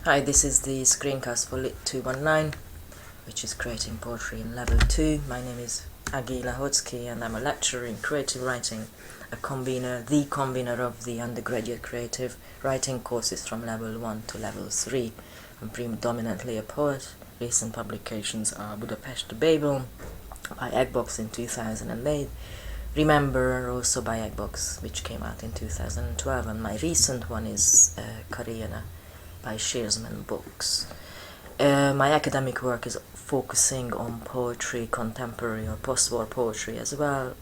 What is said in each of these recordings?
Hi, this is the screencast for LIT219, which is creating poetry in level 2. My name is Agnes Lehoczky and I'm a lecturer in creative writing, the convener of the undergraduate creative writing courses from level 1 to level 3. I'm predominantly a poet. Recent publications are Budapest Babel by Eggbox in 2008, Remember also by Eggbox, which came out in 2012, and my recent one is Karina by Shearsman Books. My academic work is focusing on poetry, contemporary or post-war poetry as well.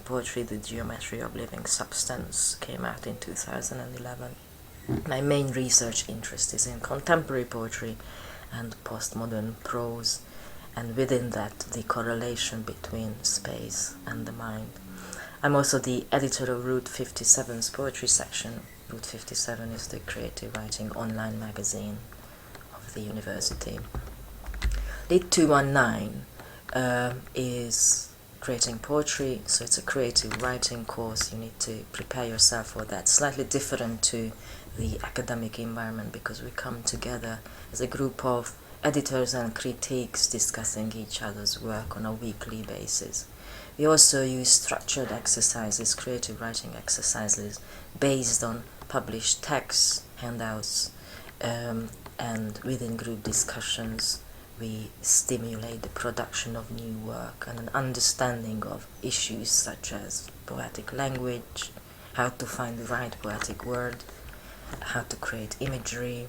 Poetry, the Geometry of Living Substance, came out in 2011. My main research interest is in contemporary poetry and postmodern prose, and within that the correlation between space and the mind. I'm also the editor of Route 57's poetry section. Route 57 is the creative writing online magazine of the university. LIT219 is creating poetry, so it's a creative writing course. You need to prepare yourself for that. Slightly different to the academic environment because we come together as a group of editors and critiques discussing each other's work on a weekly basis. We also use structured exercises, creative writing exercises, based on published texts, handouts, and within group discussions we stimulate the production of new work and an understanding of issues such as poetic language, how to find the right poetic word, how to create imagery,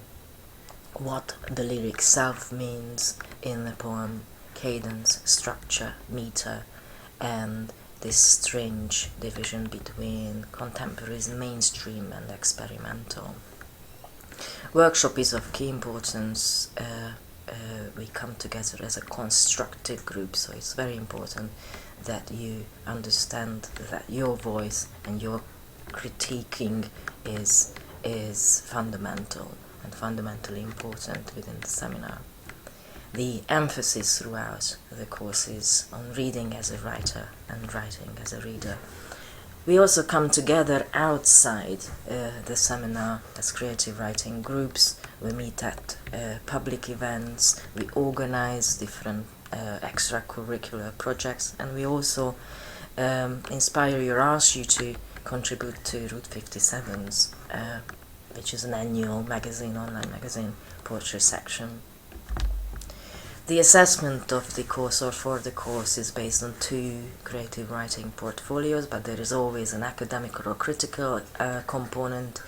what the lyric self means in the poem, cadence, structure, meter, and this strange division between contemporary, mainstream and experimental. Workshop is of key importance. We come together as a constructive group, so it's very important that you understand that your voice and your critiquing is fundamental and fundamentally important within the seminar. The emphasis throughout the course is on reading as a writer and writing as a reader. We also come together outside the seminar as creative writing groups. We meet at public events, we organize different extracurricular projects, and we also inspire you or ask you to contribute to Route 57's, which is an annual magazine, online magazine, poetry section. The assessment of the course or for the course is based on 2 creative writing portfolios, but there is always an academic or critical component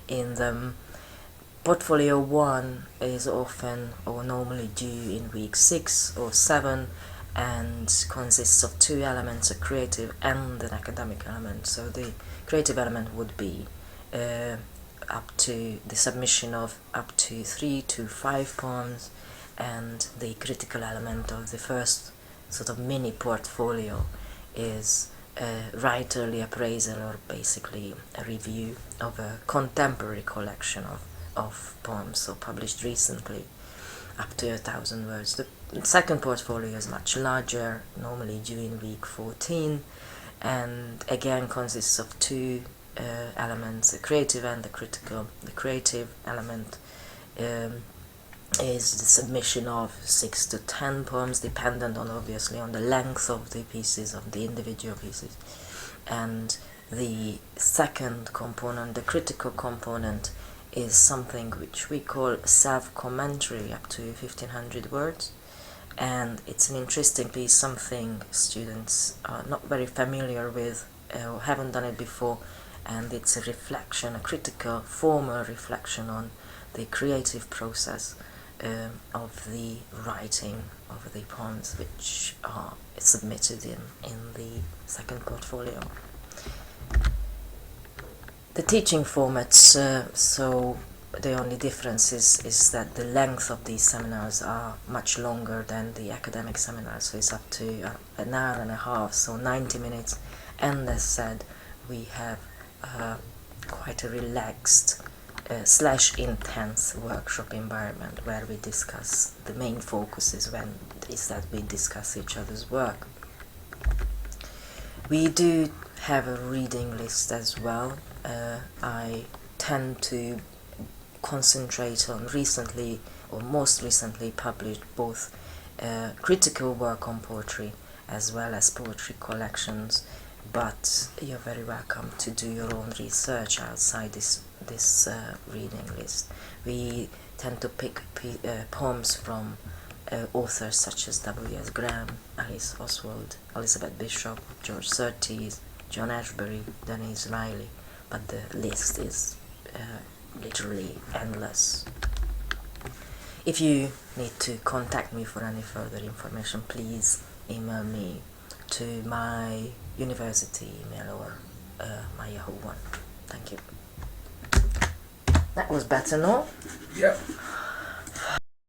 in them. Portfolio 1 is often or normally due in week 6 or 7 and consists of 2 elements, a creative and an academic element. So the creative element would be up to the submission of up to 3 to 5 poems, and the critical element of the first sort of mini portfolio is a writerly appraisal, or basically a review of a contemporary collection of poems, so published recently, up to 1,000 words. The second portfolio is much larger, normally due in week 14, and again consists of 2 elements, the creative and the critical. The creative element is the submission of 6 to 10 poems, dependent on obviously on the length of the pieces, of the individual pieces. And the second component, the critical component, is something which we call self-commentary, up to 1,500 words. And it's an interesting piece, something students are not very familiar with or haven't done it before, and it's a reflection, a critical, formal reflection on the creative process of the writing of the poems which are submitted in the second portfolio. The teaching formats, so the only difference is that the length of these seminars are much longer than the academic seminars, so it's up to an hour and a half, so 90 minutes, and as said, we have quite a relaxed / intense workshop environment where we discuss, the main focus is that we discuss each other's work. We do have a reading list as well. I tend to concentrate on recently or most recently published both critical work on poetry as well as poetry collections, but you're very welcome to do your own research outside this reading list. We tend to pick poems from authors such as W.S. Graham, Alice Oswald, Elizabeth Bishop, George Surtees, John Ashbery, Denise Riley, but the list is literally endless. If you need to contact me for any further information, please email me to my university email or my Yahoo one. Thank you. That was better, no? Yeah.